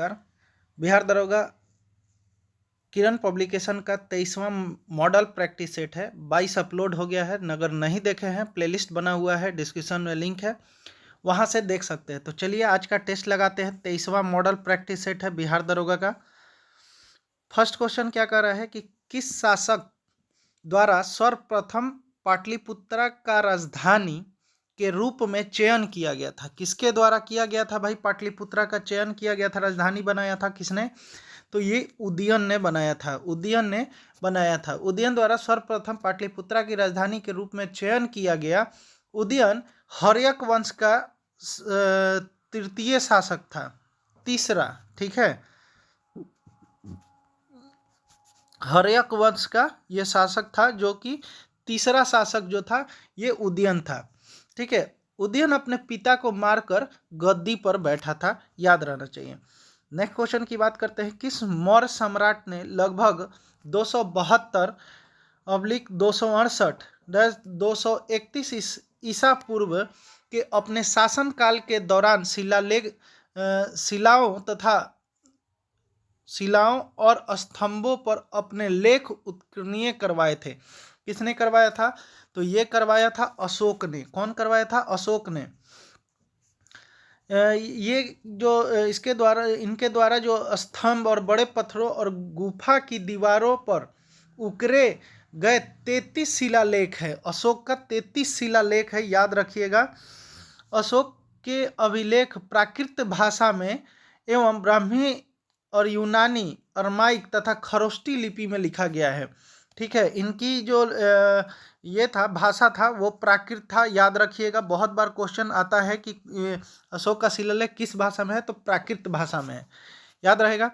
नमस्कार। बिहार दरोगा किरण पब्लिकेशन का 23वां मॉडल प्रैक्टिस सेट है। 22 अपलोड हो गया है। अगर नहीं देखे हैं, प्लेलिस्ट बना हुआ है, डिस्क्रिप्शन में लिंक है, वहां से देख सकते हैं। तो चलिए आज का टेस्ट लगाते हैं। 23वां मॉडल प्रैक्टिस सेट है बिहार दरोगा का। फर्स्ट क्वेश्चन क्या कर रहा है कि किस शासक द्वारा सर्वप्रथम पाटलिपुत्रा का राजधानी के रूप में चयन किया गया था? किसके द्वारा किया गया था भाई? पाटलिपुत्रा का चयन किया गया था, राजधानी बनाया था किसने? तो ये उदयन ने बनाया था। उदयन ने बनाया था। उदयन द्वारा सर्वप्रथम पाटलिपुत्रा की राजधानी के रूप में चयन किया गया। उदयन हर्यक वंश का तृतीय शासक था, तीसरा। ठीक है, हर्यक वंश का ये शासक था, जो कि तीसरा शासक जो था ये उदयन था। ठीक है, उदयन अपने पिता को मारकर गद्दी पर बैठा था, याद रहना चाहिए। नेक्स्ट क्वेश्चन की बात करते हैं। किस मौर्य सम्राट ने लगभग 272/268 231 ईसा पूर्व के अपने शासनकाल के दौरान शिलाओं और स्तंभों पर अपने लेख उत्कीर्णीय करवाए थे? किसने करवाया था? तो ये करवाया था अशोक ने। कौन करवाया था? अशोक ने। ये जो इनके द्वारा जो स्तंभ और बड़े पत्थरों और गुफा की दीवारों पर उकरे गए 33 शिलालेख है। अशोक का 33 शिलालेख है, याद रखिएगा। अशोक के अभिलेख प्राकृत भाषा में एवं ब्राह्मी और यूनानी, अरमाइक तथा खरोष्टी लिपि में लिखा गया है। ठीक है, इनकी जो ये था भाषा था वो प्राकृत था, याद रखिएगा। बहुत बार क्वेश्चन आता है कि अशोक का शिलालेख किस भाषा में है, तो प्राकृत भाषा में है, याद रहेगा।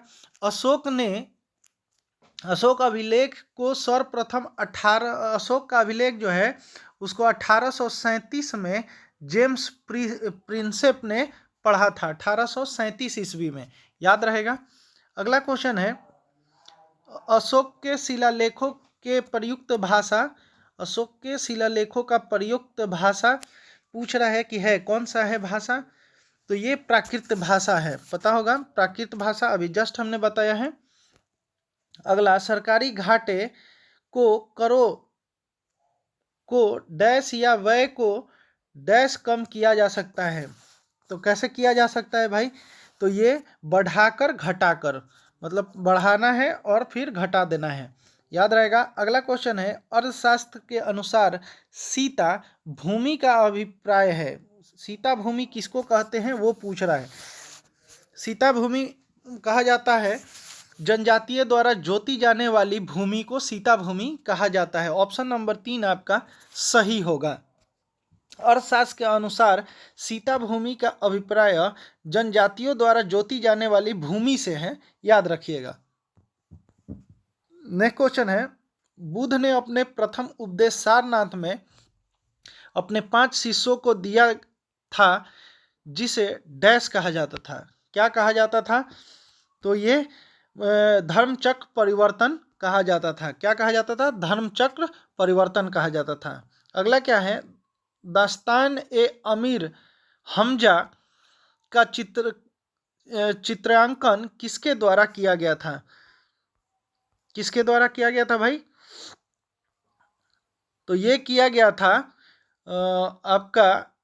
अशोक अभिलेख को सर्वप्रथम अशोक का अभिलेख जो है उसको 1837 में जेम्स प्रिंसेप ने पढ़ा था, 1837 ईस्वी में, याद रहेगा। अगला क्वेश्चन है, अशोक के शिलालेखों के प्रयुक्त भाषा, अशोक के शिलालेखों का प्रयुक्त भाषा पूछ रहा है कि है कौन सा है भाषा? तो ये प्राकृत भाषा है, पता होगा प्राकृत भाषा, अभी जस्ट हमने बताया है। अगला, सरकारी घाटे को करों को डैश या व्यय को डैश कम किया जा सकता है? तो कैसे किया जा सकता है भाई? तो ये बढ़ाकर घटाकर, मतलब बढ़ाना है और फिर घटा देना है, याद रहेगा। अगला क्वेश्चन है, अर्थशास्त्र के अनुसार सीता भूमि का अभिप्राय है। सीता भूमि किसको कहते हैं वो पूछ रहा है। सीता भूमि कहा जाता है जनजातीय द्वारा जोती जाने वाली भूमि को सीता भूमि कहा जाता है। ऑप्शन नंबर 3 आपका सही होगा। अर्थशास्त्र के अनुसार सीता भूमि का अभिप्राय जनजातियों द्वारा जोती जाने वाली भूमि से है, याद रखिएगा। नेक्स्ट क्वेश्चन है, बुद्ध ने अपने प्रथम उपदेश सारनाथ में अपने 5 शिष्यों को दिया था, जिसे डैश कहा जाता था? क्या कहा जाता था? तो ये धर्मचक्र परिवर्तन कहा जाता था। क्या कहा जाता था? धर्मचक्र परिवर्तन कहा जाता था। अगला क्या है, दास्तान ए अमीर हमजा का चित्रांकन किसके द्वारा किया गया था? किसके द्वारा किया गया था भाई? तो ये किया गया था आपका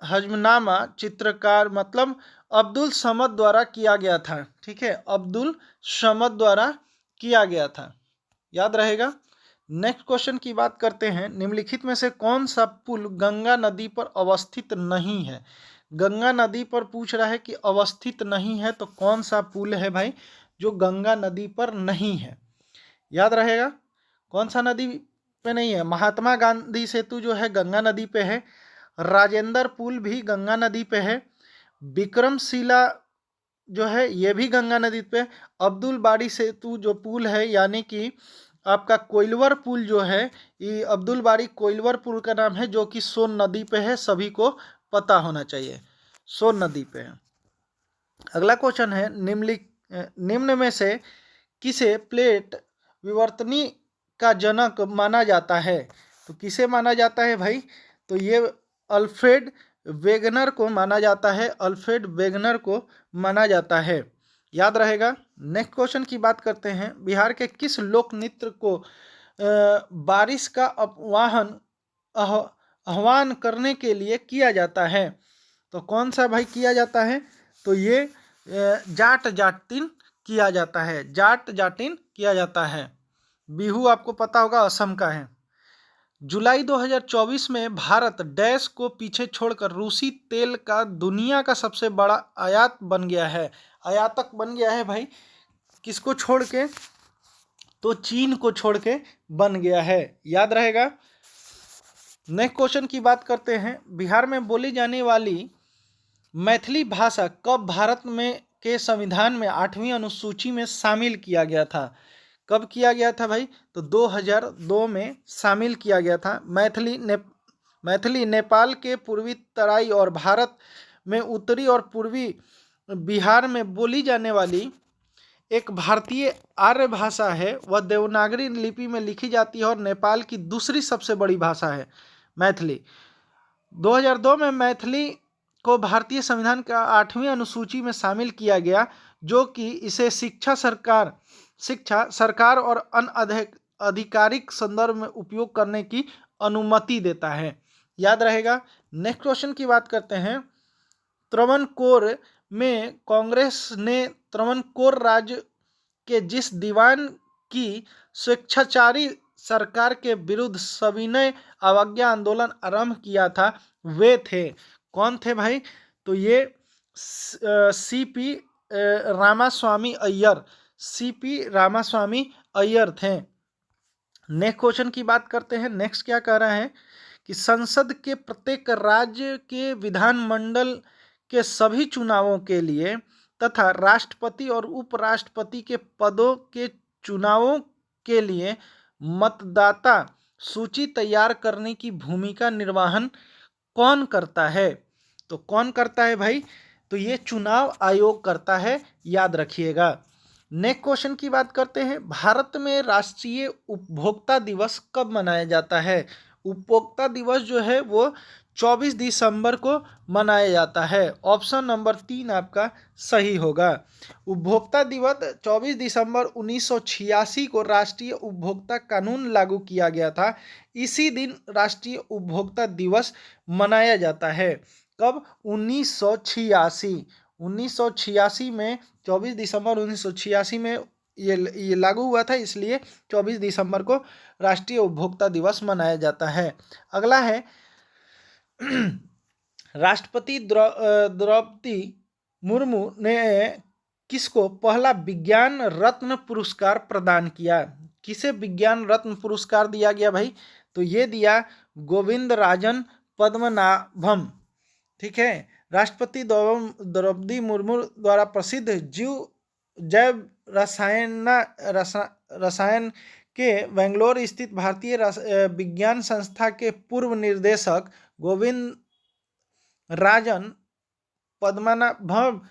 हजमनामा चित्रकार, मतलब अब्दुल समद द्वारा किया गया था। ठीक है, अब्दुल समद द्वारा किया गया था, याद रहेगा। नेक्स्ट क्वेश्चन की बात करते हैं, निम्नलिखित में से कौन सा पुल गंगा नदी पर अवस्थित नहीं है? गंगा नदी पर पूछ रहा है कि अवस्थित नहीं है, तो कौन सा पुल है भाई जो गंगा नदी पर नहीं है? याद रहेगा, कौन सा नदी पे नहीं है? महात्मा गांधी सेतु जो है गंगा नदी पे है। राजेंद्र पुल भी गंगा नदी पे है। विक्रमशिला जो है ये भी गंगा नदी पे। अब्दुल बारी सेतु जो पुल है, यानी कि आपका कोइलवर पुल जो है, ये अब्दुल बारी कोइलवर पुल का नाम है, जो कि सोन नदी पे है, सभी को पता होना चाहिए, सोन नदी पे है। अगला क्वेश्चन है, निम्न में से किसे प्लेट विवर्तनी का जनक माना जाता है? तो किसे माना जाता है भाई? तो ये अल्फ्रेड वेगनर को माना जाता है। अल्फ्रेड वेगनर को माना जाता है। याद रहेगा। नेक्स्ट क्वेश्चन की बात करते हैं, बिहार के किस लोक नृत्य को बारिश का आह्वान करने के लिए किया जाता है? तो कौन सा भाई किया जाता है? तो ये जाट जाटिन किया जाता है, जाट जाटिन किया जाता है। बिहू आपको पता होगा असम का है। जुलाई 2024 में भारत डैश को पीछे छोड़कर रूसी तेल का दुनिया का सबसे बड़ा आयात बन गया है, आयातक बन गया है भाई। किसको छोड़ के? तो चीन को छोड़ के बन गया है, याद रहेगा। नेक्स्ट क्वेश्चन की बात करते हैं, बिहार में बोली जाने वाली मैथिली भाषा कब भारत में के संविधान में 8वीं अनुसूची में शामिल किया गया था? कब किया गया था भाई? तो 2002 में शामिल किया गया था। मैथिली नेपाल के पूर्वी तराई और भारत में उत्तरी और पूर्वी बिहार में बोली जाने वाली एक भारतीय आर्य भाषा है। वह देवनागरी लिपि में लिखी जाती है और नेपाल की दूसरी सबसे बड़ी भाषा है मैथिली। 2002 में मैथिली को भारतीय संविधान का 8वीं अनुसूची में शामिल किया गया, जो कि इसे शिक्षा सरकार और अन्य आधिकारिक संदर्भ में उपयोग करने की अनुमति देता है, याद रहेगा। नेक्स्ट क्वेश्चन की बात करते हैं, त्रावणकोर में कांग्रेस ने त्रावणकोर राज्य के जिस दीवान की स्वेच्छाचारी सरकार के विरुद्ध सविनय अवज्ञा आंदोलन आरंभ किया था, वे थे? कौन थे भाई? तो ये सीपी रामास्वामी अय्यर, सीपी रामास्वामी अय्यर थे। नेक्स्ट क्वेश्चन की बात करते हैं। नेक्स्ट क्या कह रहा है कि संसद के प्रत्येक राज्य के विधानमंडल के सभी चुनावों के लिए तथा राष्ट्रपति और उपराष्ट्रपति के पदों के चुनावों के लिए मतदाता सूची तैयार करने की भूमिका निर्वहन कौन करता है? तो कौन करता है भाई? तो ये चुनाव आयोग करता है, याद रखिएगा। नेक्स्ट क्वेश्चन की बात करते हैं, भारत में राष्ट्रीय उपभोक्ता दिवस कब मनाया जाता है? उपभोक्ता दिवस जो है वो 24 दिसंबर को मनाया जाता है। ऑप्शन नंबर 3 आपका सही होगा। उपभोक्ता दिवस 24 दिसंबर 1986 को राष्ट्रीय उपभोक्ता कानून लागू किया गया था। इसी दिन राष्ट्रीय उपभोक्ता दिवस मनाया जाता है। कब? 1986 में 24 दिसंबर 1986 में ये लागू हुआ था, इसलिए 24 दिसंबर को राष्ट्रीय उपभोक्ता दिवस मनाया जाता है। अगला है राष्ट्रपति द्रौपदी मुर्मू ने किसको पहला विज्ञान रत्न पुरस्कार प्रदान किया? किसे विज्ञान रत्न पुरस्कार दिया गया भाई? तो ये दिया गोविंद राजन पद्मनाभम, ठीक है। राष्ट्रपति द्रौपदी मुर्मू द्वारा प्रसिद्ध जैव रसायन के बेंगलोर स्थित भारतीय विज्ञान संस्था के पूर्व निदेशक गोविंद राजन पद्मनाभम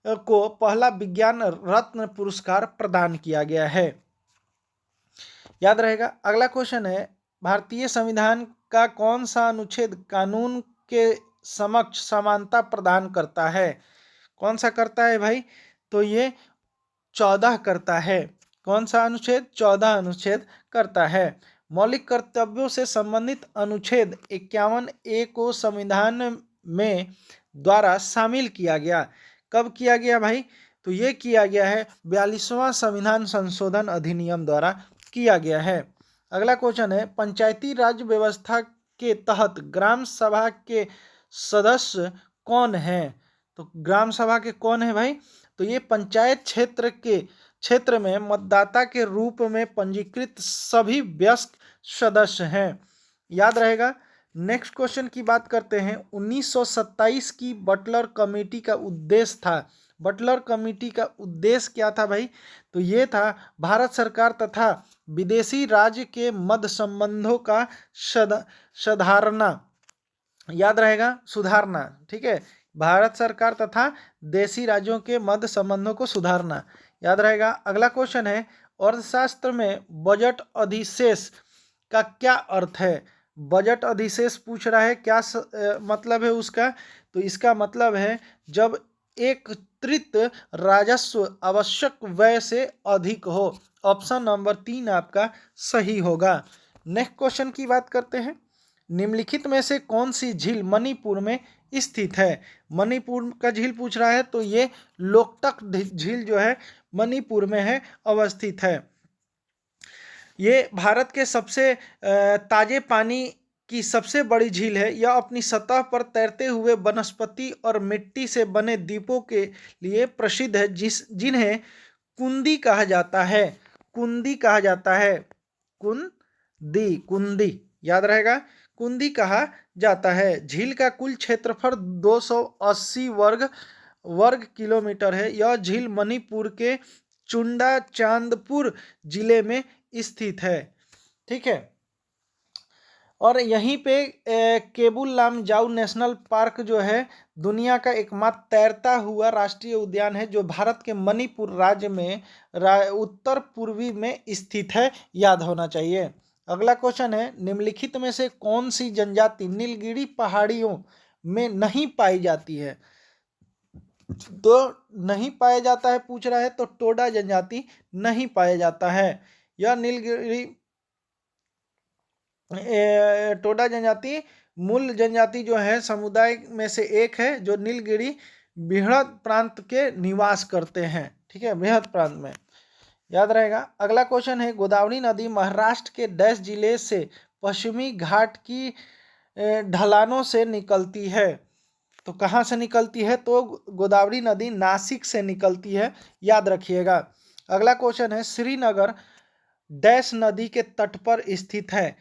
को पहला विज्ञान रत्न पुरस्कार प्रदान किया गया है, याद रहेगा। अगला क्वेश्चन है, भारतीय संविधान का कौन सा अनुच्छेद कानून के समक्ष समानता प्रदान करता है? कौन सा करता है भाई? तो ये 14 करता है। कौन सा अनुच्छेद? 14 अनुच्छेद करता है। मौलिक कर्तव्यों से संबंधित अनुच्छेद 51A को संविधान में द्वारा शामिल किया गया। कब किया गया भाई? तो ये किया गया है 42वां संविधान संशोधन अधिनियम द्वारा किया गया है। अगला क्वेश्चन है, पंचायती राज व्यवस्था के तहत ग्राम सभा के सदस्य कौन हैं? तो ग्राम सभा के कौन है भाई? तो ये पंचायत क्षेत्र में मतदाता के रूप में पंजीकृत सभी वयस्क सदस्य हैं, याद रहेगा। नेक्स्ट क्वेश्चन की बात करते हैं, 1927 की बटलर कमेटी का उद्देश्य था। बटलर कमेटी का उद्देश्य क्या था भाई? तो ये था भारत सरकार तथा विदेशी राज्य के मध्य संबंधों का सुधारना, याद रहेगा, सुधारना, ठीक है। भारत सरकार तथा देशी राज्यों के मध्य संबंधों को सुधारना, याद रहेगा। अगला क्वेश्चन है, अर्थशास्त्र में बजट अधिशेष का क्या अर्थ है? बजट अधिशेष पूछ रहा है, क्या मतलब है उसका? तो इसका मतलब है जब एक वितरित राजस्व आवश्यक व्यय से अधिक हो। ऑप्शन नंबर 3 आपका सही होगा। नेक्स्ट क्वेश्चन की बात करते हैं। निम्नलिखित में से कौन सी झील मणिपुर में स्थित है? मणिपुर का झील पूछ रहा है, तो ये लोकटक झील जो है मणिपुर में है, अवस्थित है। ये भारत के सबसे ताजे पानी की सबसे बड़ी झील है। यह अपनी सतह पर तैरते हुए वनस्पति और मिट्टी से बने द्वीपों के लिए प्रसिद्ध है, जिन्हें कुंदी कहा जाता है। कुंदी कहा जाता है, कुंदी, कुंदी याद रहेगा, कुंदी कहा जाता है। झील का कुल क्षेत्रफल 280 वर्ग किलोमीटर है। यह झील मणिपुर के चुंडा चांदपुर जिले में स्थित है। ठीक है, और यहीं पे केबुल लामजाऊ नेशनल पार्क जो है दुनिया का एकमात्र तैरता हुआ राष्ट्रीय उद्यान है, जो भारत के मणिपुर राज्य में उत्तर पूर्वी में स्थित है, याद होना चाहिए। अगला क्वेश्चन है, निम्नलिखित में से कौन सी जनजाति नीलगिरी पहाड़ियों में नहीं पाई जाती है? तो नहीं पाया जाता है पूछ रहा है, तो टोडा जनजाति नहीं पाया जाता है। यह नीलगिरी टोडा जनजाति मूल जनजाति जो है समुदाय में से एक है, जो नीलगिरी बृहद प्रांत के निवास करते हैं। ठीक है, बृहद प्रांत में, याद रहेगा। अगला क्वेश्चन है, गोदावरी नदी महाराष्ट्र के डैश जिले से पश्चिमी घाट की ढलानों से निकलती है? तो कहाँ से निकलती है? तो गोदावरी नदी नासिक से निकलती है, याद रखिएगा। अगला क्वेश्चन है, श्रीनगर डैश नदी के तट पर स्थित है?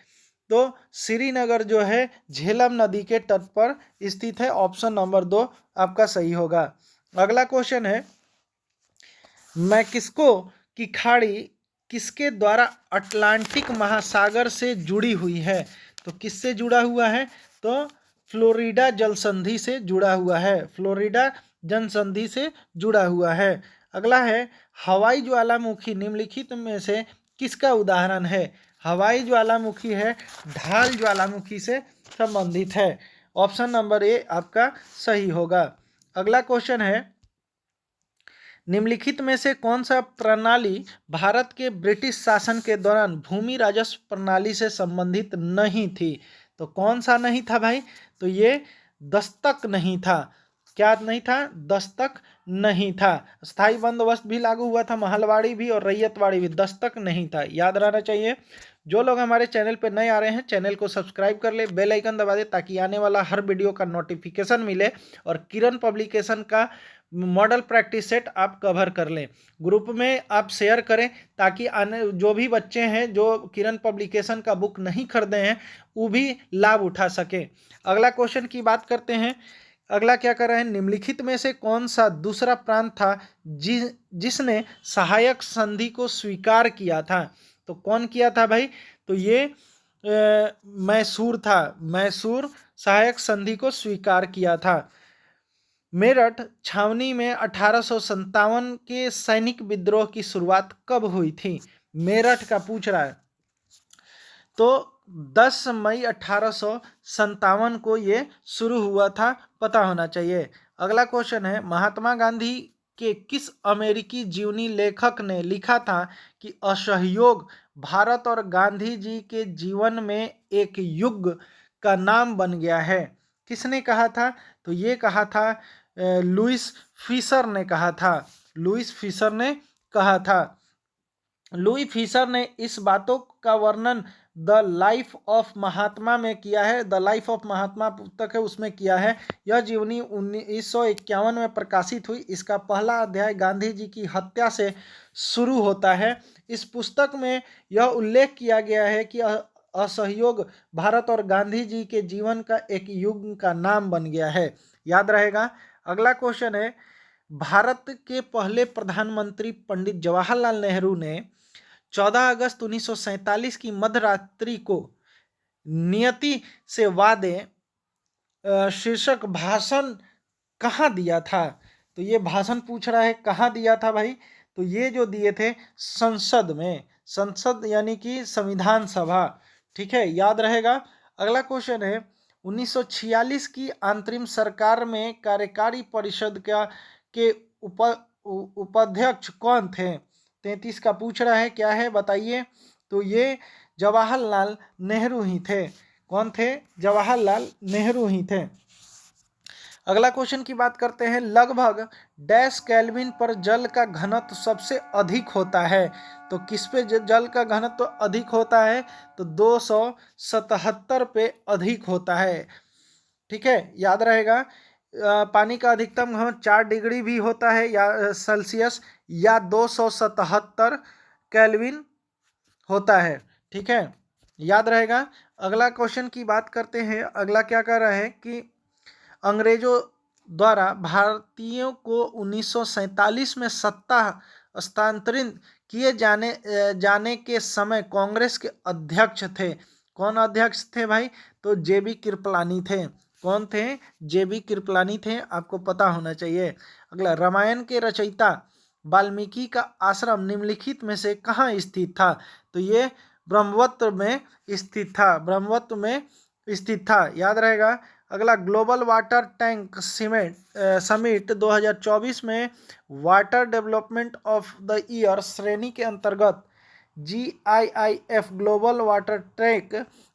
तो श्रीनगर जो है झेलम नदी के तट पर स्थित है। ऑप्शन नंबर 2 आपका सही होगा। अगला क्वेश्चन है, मैक्सिको की खाड़ी किसके द्वारा अटलांटिक महासागर से जुड़ी हुई है? तो किससे जुड़ा हुआ है? तो फ्लोरिडा जल संधि से जुड़ा हुआ है, फ्लोरिडा जल संधि से जुड़ा हुआ है। अगला है, हवाई ज्वालामुखी निम्नलिखित में से किसका उदाहरण है? हवाई ज्वालामुखी है ढाल ज्वालामुखी से संबंधित है। ऑप्शन नंबर ए आपका सही होगा। अगला क्वेश्चन है, निम्नलिखित में से कौन सा प्रणाली भारत के ब्रिटिश शासन के दौरान भूमि राजस्व प्रणाली से संबंधित नहीं थी? तो कौन सा नहीं था भाई? तो ये दस्तक नहीं था। क्या नहीं था? दस्तक नहीं था। स्थायी बंदोबस्त भी लागू हुआ था, महलवाड़ी भी और रैयतवाड़ी भी, दस्तक नहीं था, याद रहना चाहिए। जो लोग हमारे चैनल पर नए आ रहे हैं, चैनल को सब्सक्राइब कर ले, बेल आइकन दबा दे, ताकि आने वाला हर वीडियो का नोटिफिकेशन मिले और किरण पब्लिकेशन का मॉडल प्रैक्टिस सेट आप कवर कर लें। ग्रुप में आप शेयर करें, ताकि आने जो भी बच्चे हैं जो किरण पब्लिकेशन का बुक नहीं खरीदे हैं, वो भी लाभ उठा सकें। अगला क्वेश्चन की बात करते हैं। अगला क्या कर रहे हैं, निम्नलिखित में से कौन सा दूसरा प्रांत था जिसने सहायक संधि को स्वीकार किया था? तो कौन किया था भाई? तो ये मैसूर था। मैसूर सहायक संधि को स्वीकार किया था। मेरठ छावनी में 1857 के सैनिक विद्रोह की शुरुआत कब हुई थी? मेरठ का पूछ रहा है, तो 10 मई 1857 को ये शुरू हुआ था, पता होना चाहिए। अगला क्वेश्चन है, महात्मा गांधी के किस अमेरिकी जीवनी लेखक ने लिखा था कि असहयोग भारत और गांधी जी के जीवन में एक युग का नाम बन गया है? किसने कहा था? तो ये कहा था लुईस फिशर ने कहा था। लुईस फिशर ने कहा था। लुई फिशर ने इस बातों का वर्णन द लाइफ ऑफ महात्मा में किया है। द लाइफ ऑफ महात्मा पुस्तक है, उसमें किया है। यह जीवनी 1951 में प्रकाशित हुई। इसका पहला अध्याय गांधी जी की हत्या से शुरू होता है। इस पुस्तक में यह उल्लेख किया गया है कि असहयोग भारत और गांधी जी के जीवन का एक युग का नाम बन गया है, याद रहेगा। अगला क्वेश्चन है, भारत के पहले प्रधानमंत्री पंडित जवाहरलाल नेहरू ने 14 अगस्त 1947 की मध्यरात्रि को नियति से वादे शीर्षक भाषण कहाँ दिया था? तो ये भाषण पूछ रहा है कहाँ दिया था भाई? तो ये जो दिए थे संसद में, संसद यानी कि संविधान सभा। ठीक है, याद रहेगा। अगला क्वेश्चन है, 1946 की अंतरिम सरकार में कार्यकारी परिषद के उपाध्यक्ष कौन थे? 33 का पूछ रहा है, क्या है बताइए। तो ये जवाहरलाल नेहरू ही थे। कौन थे? जवाहरलाल नेहरू ही थे। अगला क्वेश्चन की बात करते हैं, लगभग डैश केल्विन पर जल का घनत्व सबसे अधिक होता है? तो किस पे जल का घनत्व अधिक होता है? तो 277 पे अधिक होता है। ठीक है, याद रहेगा। पानी का अधिकतम घनत्व 4 डिग्री भी होता है या सेल्सियस, या 277 केल्विन होता है। ठीक है, याद रहेगा। अगला क्वेश्चन की बात करते हैं। अगला क्या कर रहा है कि अंग्रेजों द्वारा भारतीयों को 1947 में सत्ता हस्तांतरित किए जाने के समय कांग्रेस के अध्यक्ष थे। कौन अध्यक्ष थे भाई? तो जेबी कृपलानी थे। कौन थे? जेबी कृपलानी थे, आपको पता होना चाहिए। अगला, रामायण के रचयिता वाल्मीकि का आश्रम निम्नलिखित में से कहाँ स्थित था? तो ये ब्रह्मवत्र में स्थित था। ब्रह्मवत्र में स्थित था, याद रहेगा। अगला, ग्लोबल वाटर टैंक समिट 2024 में water development of the year श्रेणी के अंतर्गत GIIF global water tank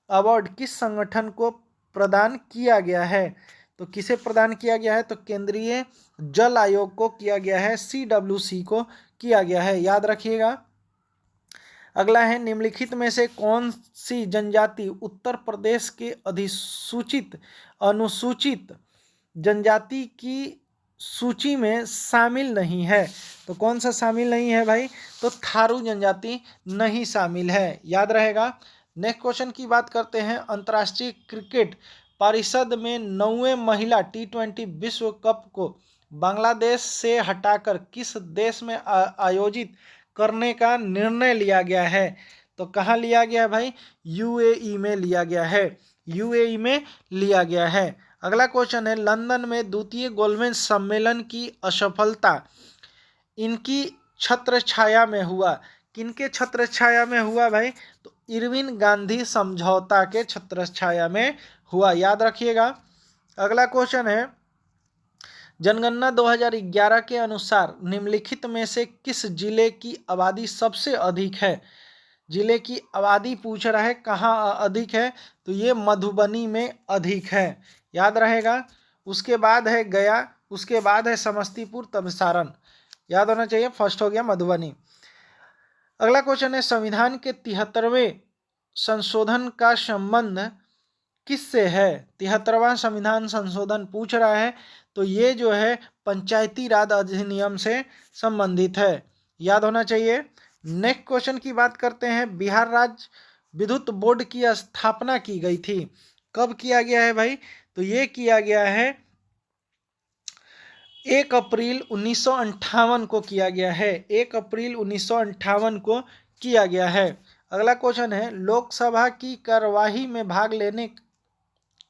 award किस संगठन को प्रदान किया गया है? तो किसे प्रदान किया गया है? तो केंद्रीय जल आयोग को किया गया है, CWC को किया गया है, याद रखिएगा। अगला है, निम्नलिखित में से कौन सी जनजाति उत्तर प्रदेश के अनुसूचित जनजाति की सूची में शामिल नहीं है? तो कौन सा शामिल नहीं है भाई? तो थारू जनजाति नहीं शामिल है, याद रहेगा। नेक्स्ट क्वेश्चन की बात करते हैं। अंतर्राष्ट्रीय क्रिकेट परिषद में 9वें महिला T20 विश्व कप को बांग्लादेश से हटाकर किस देश में आयोजित करने का निर्णय लिया गया है? तो कहाँ लिया गया है भाई? UAE में लिया गया है। UAE में लिया गया है। अगला क्वेश्चन है, लंदन में द्वितीय गोलमेज सम्मेलन की असफलता इनकी छत्र छाया में हुआ? किनके छत्र छाया में हुआ भाई? तो इरविन गांधी समझौता के छत्र छाया में हुआ, याद रखिएगा। अगला क्वेश्चन है, जनगणना 2011 के अनुसार निम्नलिखित में से किस जिले की आबादी सबसे अधिक है? जिले की आबादी पूछ रहा है, कहाँ अधिक है? तो ये मधुबनी में अधिक है, याद रहेगा। उसके बाद है गया, उसके बाद है समस्तीपुर, तब सारण, याद होना चाहिए। फर्स्ट हो गया मधुबनी। अगला क्वेश्चन है, संविधान के 73वें संशोधन का संबंध किससे है? 73वां संविधान संशोधन पूछ रहा है, तो ये जो है पंचायती राज अधिनियम से संबंधित है, याद होना चाहिए। नेक्स्ट क्वेश्चन की बात करते हैं, बिहार राज्य विद्युत बोर्ड की स्थापना की गई थी, कब किया गया है भाई? तो ये किया गया है 1 अप्रैल 1958 को किया गया है। 1 अप्रैल 1958 को किया गया है। अगला क्वेश्चन है, लोकसभा की कार्यवाही में भाग लेने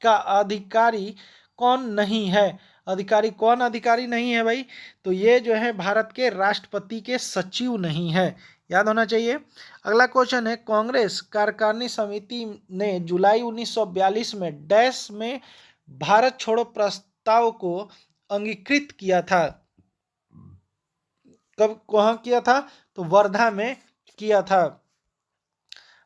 का अधिकारी कौन नहीं है? अधिकारी कौन अधिकारी नहीं है भाई? तो ये जो है भारत के राष्ट्रपति के सचिव नहीं है, याद होना चाहिए। अगला क्वेश्चन है, कांग्रेस कार्यकारिणी समिति ने जुलाई 1942 में डैश में भारत छोड़ो प्रस्ताव को अंगीकृत किया था? कब, कहाँ किया था? तो वर्धा में किया था।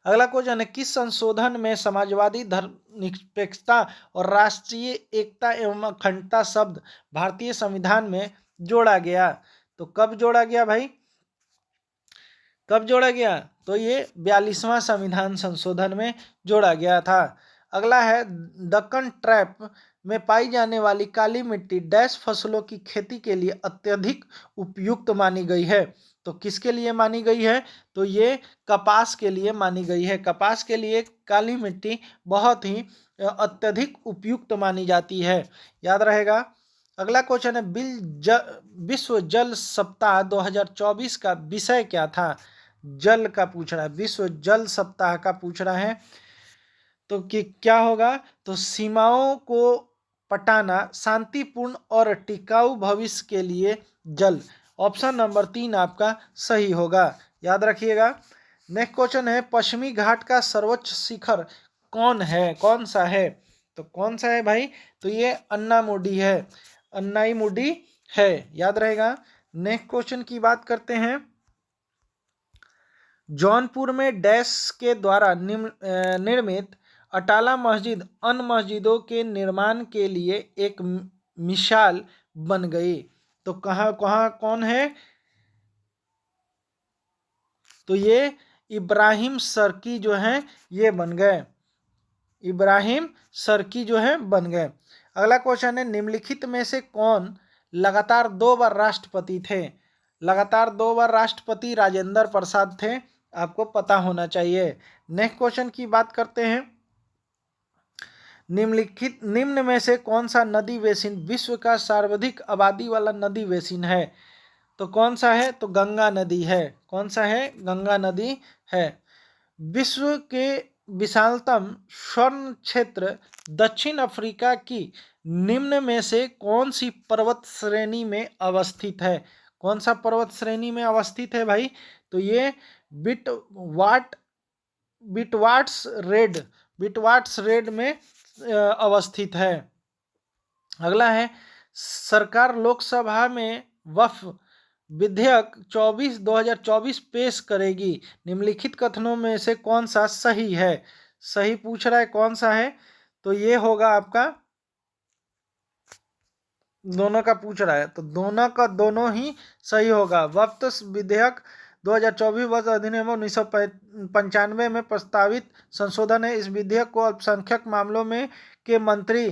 अगला क्वेश्चन है, किस संशोधन में समाजवादी धर्मनिरपेक्षता और राष्ट्रीय एकता एवं अखंडता शब्द भारतीय संविधान में जोड़ा गया? तो कब जोड़ा गया भाई? कब जोड़ा गया? तो ये 42वां संविधान संशोधन में जोड़ा गया था। अगला है, दक्कन ट्रैप में पाई जाने वाली काली मिट्टी डैश फसलों की खेती के लिए अत्यधिक उपयुक्त मानी गई है? तो किसके लिए मानी गई है? तो ये कपास के लिए मानी गई है। कपास के लिए काली मिट्टी बहुत ही अत्यधिक उपयुक्त मानी जाती है, याद रहेगा। अगला क्वेश्चन है, विश्व जल सप्ताह 2024 का विषय क्या था? जल का पूछ रहा है, विश्व जल सप्ताह का पूछ रहा है, तो क्या होगा? तो सीमाओं को पटाना, शांतिपूर्ण और टिकाऊ भविष्य के लिए जल। ऑप्शन नंबर 3 आपका सही होगा, याद रखिएगा। नेक्स्ट क्वेश्चन है, पश्चिमी घाट का सर्वोच्च शिखर कौन है? कौन सा है? तो कौन सा है भाई? तो ये अन्नामुडी है, अन्नाईमुडी है, याद रहेगा। नेक्स्ट क्वेश्चन की बात करते हैं। जौनपुर में डैश के द्वारा निर्मित अटाला मस्जिद अन्य मस्जिदों के निर्माण के लिए एक मिसाल बन गई। तो कहाँ कहाँ कौन है? तो ये इब्राहिम सर्की जो है ये बन गए, इब्राहिम सर्की जो है बन गए। अगला क्वेश्चन है, निम्नलिखित में से कौन लगातार 2 बार राष्ट्रपति थे? लगातार 2 बार राष्ट्रपति राजेंद्र प्रसाद थे, आपको पता होना चाहिए। नेक्स्ट क्वेश्चन की बात करते हैं। निम्न में से कौन सा नदी बेसिन विश्व का सर्वाधिक आबादी वाला नदी बेसिन है? तो कौन सा है? तो गंगा नदी है। कौन सा है? गंगा नदी है। विश्व के विशालतम स्वर्ण क्षेत्र दक्षिण अफ्रीका की निम्न में से कौन सी पर्वत श्रेणी में अवस्थित है? कौन सा पर्वत श्रेणी में अवस्थित है भाई? तो ये बिटवाट्स रेड में अवस्थित है। अगला है, सरकार लोकसभा में वक्फ विधेयक 2024 पेश करेगी, निम्नलिखित कथनों में से कौन सा सही है? सही पूछ रहा है, कौन सा है? तो ये होगा आपका, दोनों का पूछ रहा है तो दोनों का दोनों ही सही होगा। वक्फ विधेयक 2024 वर्ष अधिनियम 1995 में प्रस्तावित संशोधन है। इस विधेयक को अल्पसंख्यक मामलों में के मंत्री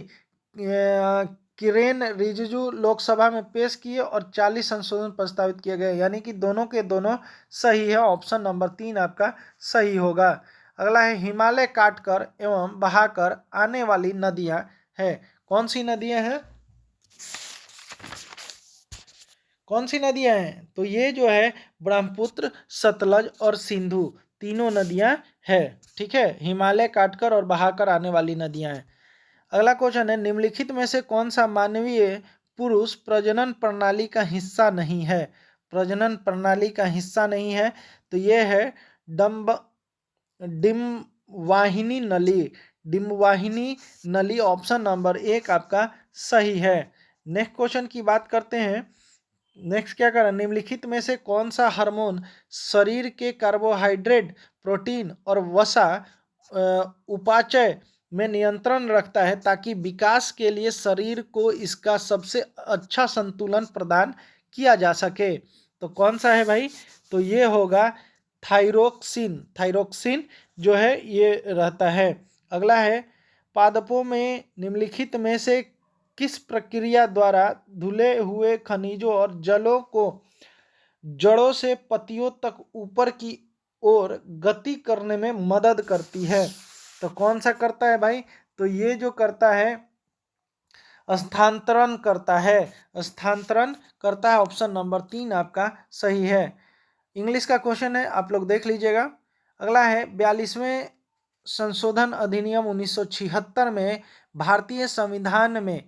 किरेन रिजिजू लोकसभा में पेश किए और 40 संशोधन प्रस्तावित किए गए, यानी कि दोनों के दोनों सही है। ऑप्शन नंबर 3 आपका सही होगा। अगला है, हिमालय काटकर एवं बहाकर आने वाली नदियां है। कौन सी नदियां हैं? कौन सी नदियां हैं? तो ये जो है ब्रह्मपुत्र, सतलज और सिंधु तीनों नदियां हैं। ठीक है, हिमालय काटकर और बहाकर आने वाली नदियां हैं। अगला क्वेश्चन है, निम्नलिखित में से कौन सा मानवीय पुरुष प्रजनन प्रणाली का हिस्सा नहीं है? प्रजनन प्रणाली का हिस्सा नहीं है तो ये है डिम्बवाहिनी नली। डिम्बवाहिनी नली ऑप्शन नंबर 1 आपका सही है। नेक्स्ट क्वेश्चन की बात करते हैं। नेक्स्ट क्या करें, निम्नलिखित में से कौन सा हार्मोन शरीर के कार्बोहाइड्रेट, प्रोटीन और वसा उपाचय में नियंत्रण रखता है ताकि विकास के लिए शरीर को इसका सबसे अच्छा संतुलन प्रदान किया जा सके? तो कौन सा है भाई? तो ये होगा थायरोक्सिन। थायरोक्सिन जो है ये रहता है। अगला है, पादपों में निम्नलिखित में से किस प्रक्रिया द्वारा धुले हुए खनिजों और जलों को जड़ों से पत्तियों तक ऊपर की ओर गति करने में मदद करती है? तो कौन सा करता है भाई? तो ये जो करता है स्थानांतरण करता है। स्थानांतरण करता है। ऑप्शन नंबर 3 आपका सही है। इंग्लिश का क्वेश्चन है, आप लोग देख लीजिएगा। अगला है, 42वें संशोधन अधिनियम 1976 में भारतीय संविधान में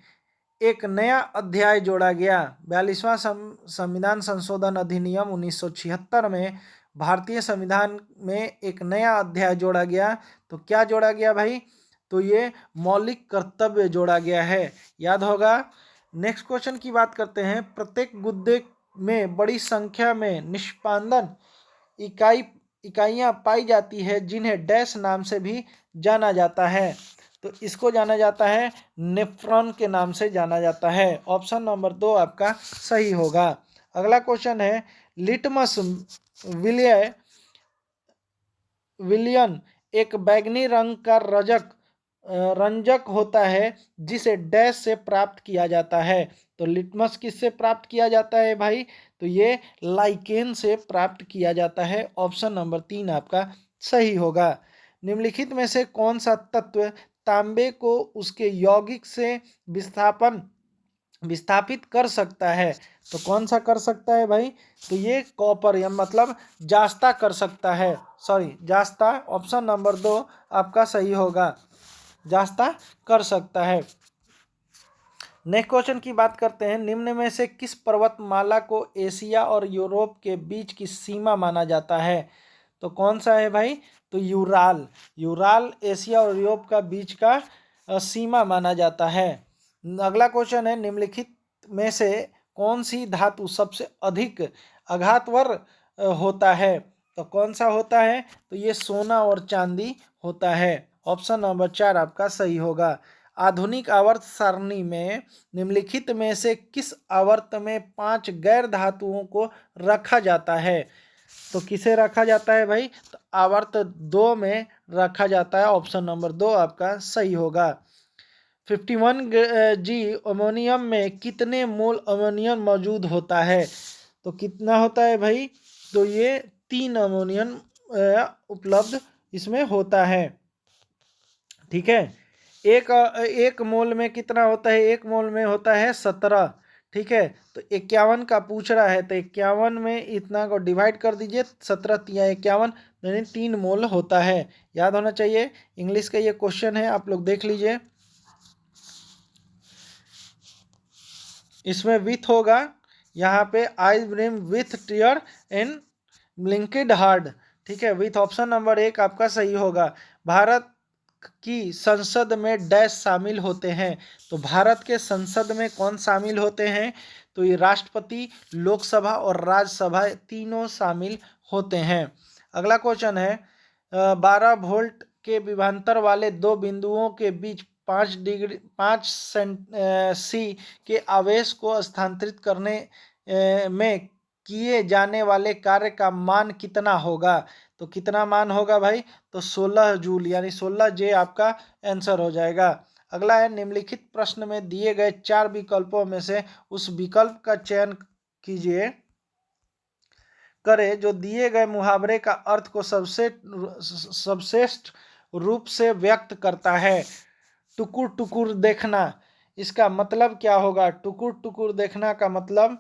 एक नया अध्याय जोड़ा गया। 42वां संविधान संशोधन अधिनियम 1976 में भारतीय संविधान में एक नया अध्याय जोड़ा गया। तो क्या जोड़ा गया भाई? तो ये मौलिक कर्तव्य जोड़ा गया है, याद होगा। नेक्स्ट क्वेश्चन की बात करते हैं। प्रत्येक गुद्दे में बड़ी संख्या में निष्पादन इकाइयाँ पाई जाती है जिन्हें डैश नाम से भी जाना जाता है। तो इसको जाना जाता है नेफ्रॉन के नाम से जाना जाता है। ऑप्शन नंबर 2 आपका सही होगा। अगला क्वेश्चन है, लिटमस विलियन एक बैगनी रंग का रंजक होता है जिसे डैश से प्राप्त किया जाता है। तो लिटमस किससे प्राप्त किया जाता है भाई? तो ये लाइकेन से प्राप्त किया जाता है। ऑप्शन नंबर 3 आपका सही होगा। निम्नलिखित में से कौन सा तत्व तांबे को उसके यौगिक से विस्थापित कर सकता है? तो कौन सा कर सकता है भाई? तो ये कॉपर, या मतलब जास्ता कर सकता है। जास्ता ऑप्शन नंबर 2 आपका सही होगा, जास्ता कर सकता है। नेक्स्ट क्वेश्चन की बात करते हैं। निम्न में से किस पर्वतमाला को एशिया और यूरोप के बीच की सीमा माना जाता है? तो कौन सा है भाई? तो यूराल एशिया और यूरोप का बीच का सीमा माना जाता है। अगला क्वेश्चन है, निम्नलिखित में से कौन सी धातु सबसे अधिक आघातवर होता है? तो कौन सा होता है? तो ये सोना और चांदी होता है। ऑप्शन नंबर 4 आपका सही होगा। आधुनिक आवर्त सारणी में निम्नलिखित में से किस आवर्त में 5 गैर धातुओं को रखा जाता है? तो किसे रखा जाता है भाई? तो आवर्त 2 में रखा जाता है। ऑप्शन नंबर 2 आपका सही होगा। 51G अमोनियम में कितने मोल अमोनियम मौजूद होता है? तो कितना होता है भाई? तो ये 3 अमोनियम उपलब्ध इसमें होता है। ठीक है। एक मोल में कितना होता है? एक मोल में होता है 17। ठीक है। तो 51 का पूछ रहा है, तो 51 में इतना को डिवाइड कर दीजिए, 17 तिया 51, यानी 3 मोल होता है। याद होना चाहिए। इंग्लिश का ये क्वेश्चन है, आप लोग देख लीजिए। इसमें विथ होगा, यहाँ पे eye brim with tear in blinked hard. ठीक है। विथ ऑप्शन नंबर 1 आपका सही होगा। भारत की संसद में डैश शामिल होते हैं? तो भारत के संसद में कौन शामिल होते हैं? तो ये राष्ट्रपति, लोकसभा और राज्यसभा तीनों शामिल होते हैं। अगला क्वेश्चन है 12 वोल्ट के विभवांतर वाले दो बिंदुओं के बीच 5 सी के आवेश को स्थानांतरित करने में किए जाने वाले कार्य का मान कितना होगा? तो कितना मान होगा भाई? तो 16 जूल, यानी 16 जे आपका आंसर हो जाएगा। अगला है निम्नलिखित प्रश्न में दिए गए 4 विकल्पों में से उस विकल्प का चयन कीजिए करे जो दिए गए मुहावरे का अर्थ को सर्वश्रेष्ठ रूप से व्यक्त करता है। टुकुर टुकुर देखना, इसका मतलब क्या होगा? टुकुर टुकुर देखना का मतलब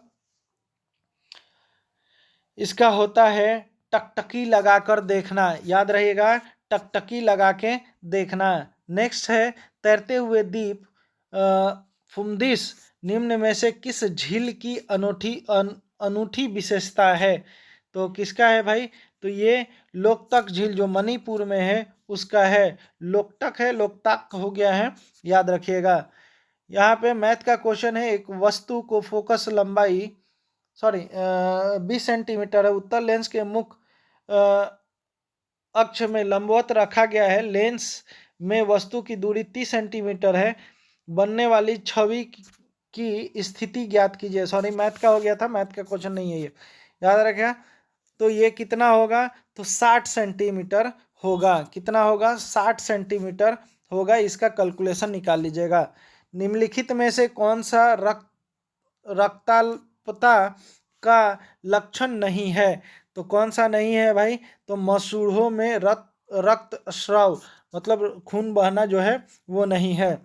इसका होता है टकटकी लगाकर देखना। याद रहेगा, टकटकी लगा के देखना। नेक्स्ट है तैरते हुए दीप फुमदिश निम्न में से किस झील की अनूठी विशेषता है? तो किसका है भाई? तो ये लोकतक झील जो मणिपुर में है उसका है। लोकटक है, लोकतक हो गया है, याद रखिएगा। यहाँ पे मैथ का क्वेश्चन है। एक वस्तु को फोकस लंबाई 20 सेंटीमीटर है, उत्तर लेंस के मुख्य अक्ष में लंबवत रखा गया है। लेंस में वस्तु की दूरी 30 सेंटीमीटर है। बनने वाली छवि की स्थिति ज्ञात कीजिए। मैथ का हो गया था, मैथ का क्वेश्चन नहीं है ये, याद रखेगा। तो ये कितना होगा? तो 60 सेंटीमीटर होगा। कितना होगा? 60 सेंटीमीटर होगा। इसका कैलकुलेशन निकाल लीजिएगा। निम्नलिखित में से कौन सा रक्ताल्पता का लक्षण नहीं है? तो कौन सा नहीं है भाई? तो मसूड़ों में रक्त स्राव, मतलब खून बहना जो है वो नहीं है।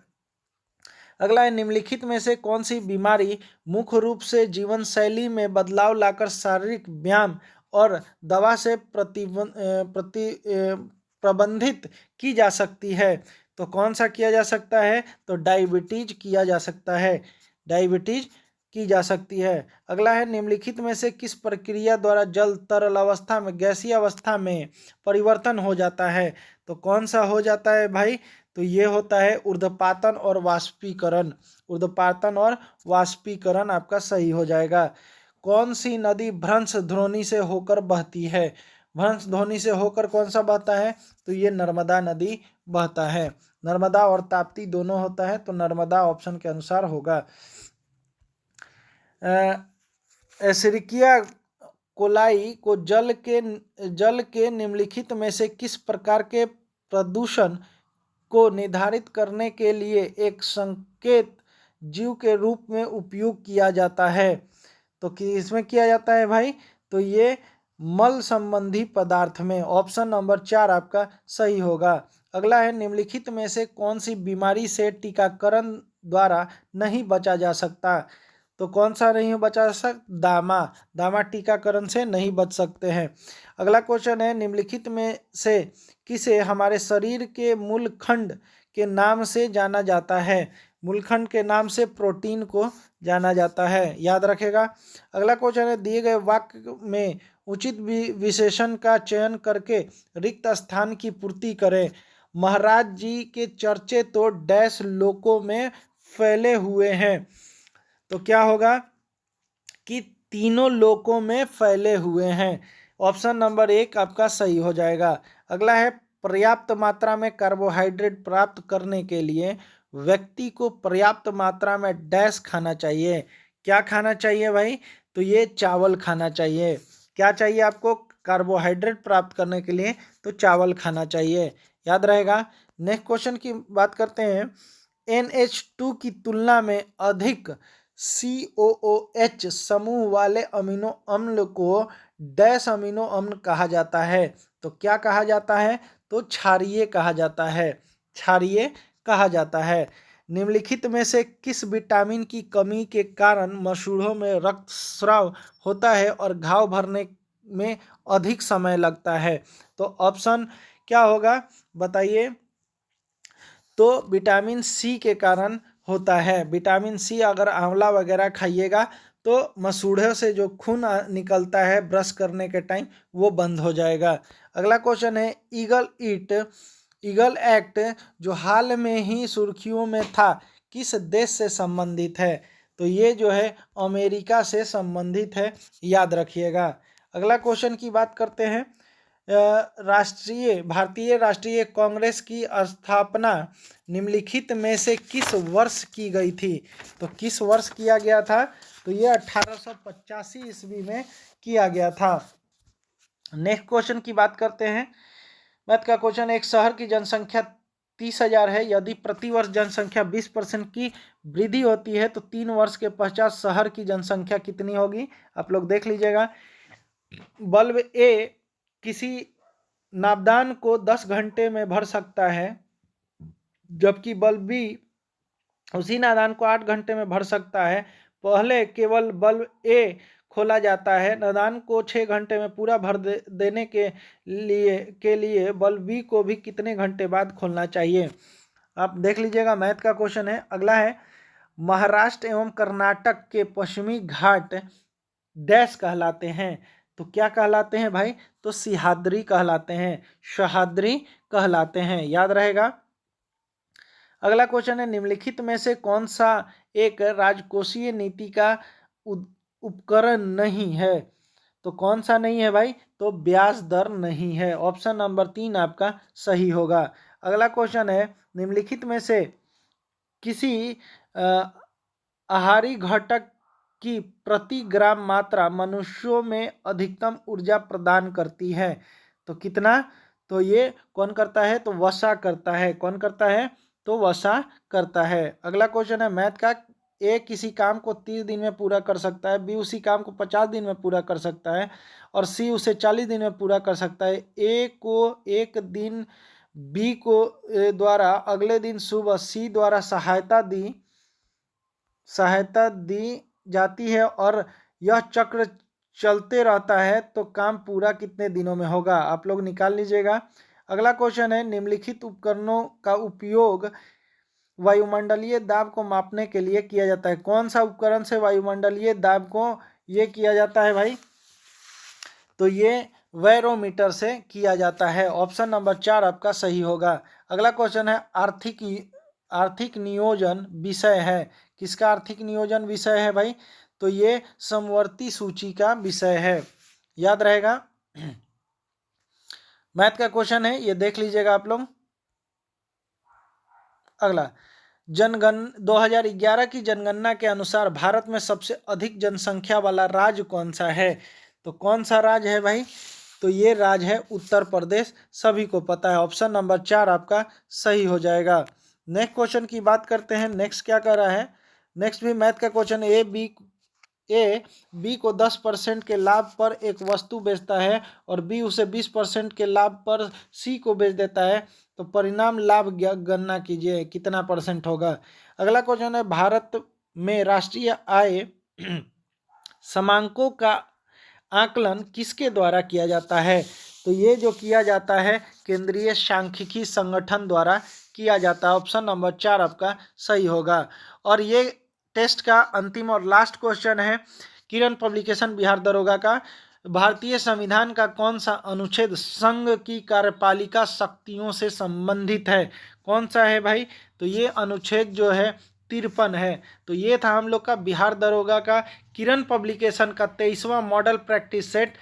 अगला है निम्नलिखित में से कौन सी बीमारी मुख्य रूप से जीवन शैली में बदलाव लाकर शारीरिक व्यायाम और दवा से प्रबंधित की जा सकती है? तो कौन सा किया जा सकता है? तो डायबिटीज किया जा सकता है। डायबिटीज की जा सकती है। अगला है निम्नलिखित में से किस प्रक्रिया द्वारा जल तरल अवस्था में गैसीय अवस्था में परिवर्तन हो जाता है? तो कौन सा हो जाता है भाई? तो ये होता है ऊर्ध्वपातन और वाष्पीकरण। ऊर्ध्वपातन और वाष्पीकरण आपका सही हो जाएगा। कौन सी नदी भ्रंश ध्रोणी से होकर बहती है? भ्रंश ध्रोणी से होकर कौन सा बहता है? तो ये नर्मदा नदी बहता है। नर्मदा और ताप्ती दोनों होता है, तो नर्मदा ऑप्शन के अनुसार होगा। एशेरिकिया कोलाई को जल के निम्नलिखित में से किस प्रकार के प्रदूषण को निर्धारित करने के लिए एक संकेत जीव के रूप में उपयोग किया जाता है? तो इसमें किया जाता है भाई? तो ये मल संबंधी पदार्थ में। ऑप्शन नंबर 4 आपका सही होगा। अगला है निम्नलिखित में से कौन सी बीमारी से टीकाकरण द्वारा नहीं बचा जा सकता? तो कौन सा नहीं बचा सकता? दामा टीकाकरण से नहीं बच सकते हैं। अगला क्वेश्चन है निम्नलिखित में से किसे हमारे शरीर के मूलखंड के नाम से जाना जाता है? मूलखंड के नाम से प्रोटीन को जाना जाता है, याद रखेगा। अगला क्वेश्चन है दिए गए वाक्य में उचित विशेषण का चयन करके रिक्त स्थान की पूर्ति करें। महाराज जी के चर्चे तो डैश लोकों में फैले हुए हैं। तो क्या होगा? कि तीनों लोकों में फैले हुए हैं। ऑप्शन नंबर 1 आपका सही हो जाएगा। अगला है, पर्याप्त मात्रा में कार्बोहाइड्रेट प्राप्त करने के लिए व्यक्ति को पर्याप्त मात्रा में डैश खाना चाहिए। क्या खाना चाहिए भाई? तो ये चावल खाना चाहिए। क्या चाहिए आपको? कार्बोहाइड्रेट प्राप्त करने के लिए तो चावल खाना चाहिए, याद रहेगा। नेक्स्ट क्वेश्चन की बात करते हैं। NH2 की तुलना में अधिक COOH समूह वाले अमीनो अम्ल को डैश अमीनो अम्ल कहा जाता है। तो क्या कहा जाता है? तो क्षारीय कहा जाता है, क्षारीय कहा जाता है। निम्नलिखित में से किस विटामिन की कमी के कारण मसूड़ों में रक्तस्राव होता है और घाव भरने में अधिक समय लगता है? तो ऑप्शन क्या होगा बताइए? तो विटामिन सी के कारण होता है। विटामिन सी अगर आंवला वगैरह खाइएगा तो मसूड़ों से जो खून निकलता है ब्रश करने के टाइम वो बंद हो जाएगा। अगला क्वेश्चन है, ईगल एक्ट जो हाल में ही सुर्खियों में था किस देश से संबंधित है? तो ये जो है अमेरिका से संबंधित है, याद रखिएगा। अगला क्वेश्चन की बात करते हैं। भारतीय राष्ट्रीय कांग्रेस की स्थापना निम्नलिखित में से किस वर्ष की गई थी? तो किस वर्ष किया गया था? तो ये 1885 ईस्वी में किया गया था। नेक्स्ट क्वेश्चन की बात करते हैं। मैथ का क्वेश्चन, एक शहर की जनसंख्या 30,000 है। यदि प्रतिवर्ष जनसंख्या 20% की वृद्धि होती है तो 3 वर्ष के पश्चात शहर की जनसंख्या कितनी होगी? आप लोग देख लीजिएगा। बल्ब ए किसी नापदान को 10 घंटे में भर सकता है, जबकि बल्ब बी उसी नापदान को 8 घंटे में भर सकता है। पहले केवल बल्ब ए खोला जाता है। नापदान को 6 घंटे में पूरा भर देने के लिए बल्ब बी को भी कितने घंटे बाद खोलना चाहिए? आप देख लीजिएगा, मैथ का क्वेश्चन है। अगला है, महाराष्ट्र एवं कर्नाटक के पश्चिमी घाट डैश कहलाते हैं। तो क्या कहलाते हैं भाई? तो सिहाद्री कहलाते हैं, सह्याद्री कहलाते हैं, याद रहेगा। अगला क्वेश्चन है, निम्नलिखित में से कौन सा एक राजकोषीय नीति का उपकरण नहीं है? तो कौन सा नहीं है भाई? तो ब्याज दर नहीं है। ऑप्शन नंबर 3 आपका सही होगा। अगला क्वेश्चन है, निम्नलिखित में से किसी आहारी घटक की प्रति ग्राम मात्रा मनुष्यों में अधिकतम ऊर्जा प्रदान करती है? तो कितना? तो ये कौन करता है? तो वसा करता है। कौन करता है? तो वसा करता है। अगला क्वेश्चन है मैथ का, ए किसी काम को 30 दिन में पूरा कर सकता है, बी उसी काम को 50 दिन में पूरा कर सकता है और सी उसे 40 दिन में पूरा कर सकता है। ए को एक दिन, बी को द्वारा अगले दिन सुबह सी द्वारा सहायता दी जाती है और यह चक्र चलते रहता है, तो काम पूरा कितने दिनों में होगा? आप लोग निकाल लीजिएगा। अगला क्वेश्चन है, निम्नलिखित उपकरणों का उपयोग वायुमंडलीय दाब को मापने के लिए किया जाता है। कौन सा उपकरण से वायुमंडलीय दाब को ये किया जाता है भाई? तो ये बैरोमीटर से किया जाता है। ऑप्शन नंबर 4 आपका सही होगा। अगला क्वेश्चन है, आर्थिक नियोजन विषय है। किसका आर्थिक नियोजन विषय है भाई? तो ये समवर्ती सूची का विषय है, याद रहेगा। मैथ का क्वेश्चन है, ये देख लीजिएगा आप लोग। अगला, 2011 की जनगणना के अनुसार भारत में सबसे अधिक जनसंख्या वाला राज्य कौन सा है? तो कौन सा राज्य है भाई? तो ये राज्य है उत्तर प्रदेश, सभी को पता है। ऑप्शन नंबर 4 आपका सही हो जाएगा। नेक्स्ट क्वेश्चन की बात करते हैं। नेक्स्ट क्या कर रहा है? नेक्स्ट भी मैथ का क्वेश्चन, ए बी को 10% के लाभ पर एक वस्तु बेचता है और बी उसे 20% के लाभ पर सी को बेच देता है, तो परिणाम लाभ गणना कीजिए, कितना परसेंट होगा? अगला क्वेश्चन है, भारत में राष्ट्रीय आय समांकों का आकलन किसके द्वारा किया जाता है? तो ये जो किया जाता है केंद्रीय सांख्यिकी संगठन द्वारा किया जाता है। ऑप्शन नंबर 4 आपका सही होगा। और ये टेस्ट का अंतिम और लास्ट क्वेश्चन है, किरण पब्लिकेशन बिहार दरोगा का, भारतीय संविधान का कौन सा अनुच्छेद संघ की कार्यपालिका शक्तियों से संबंधित है? कौन सा है भाई? तो ये अनुच्छेद जो है 53 है। तो ये था हम लोग का बिहार दरोगा का किरण पब्लिकेशन का 23वां मॉडल प्रैक्टिस सेट।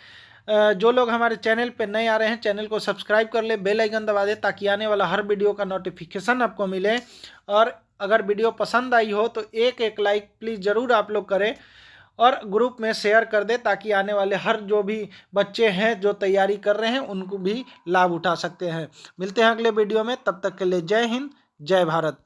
जो लोग हमारे चैनल पे नए आ रहे हैं, चैनल को सब्सक्राइब कर ले, बेल आइकन दबा दे ताकि आने वाला हर वीडियो का नोटिफिकेशन आपको मिले। और अगर वीडियो पसंद आई हो तो एक लाइक प्लीज़ ज़रूर आप लोग करें और ग्रुप में शेयर कर दे ताकि आने वाले हर जो भी बच्चे हैं जो तैयारी कर रहे हैं उनको भी लाभ उठा सकते हैं। मिलते हैं अगले वीडियो में, तब तक के लिए जय हिंद, जय भारत।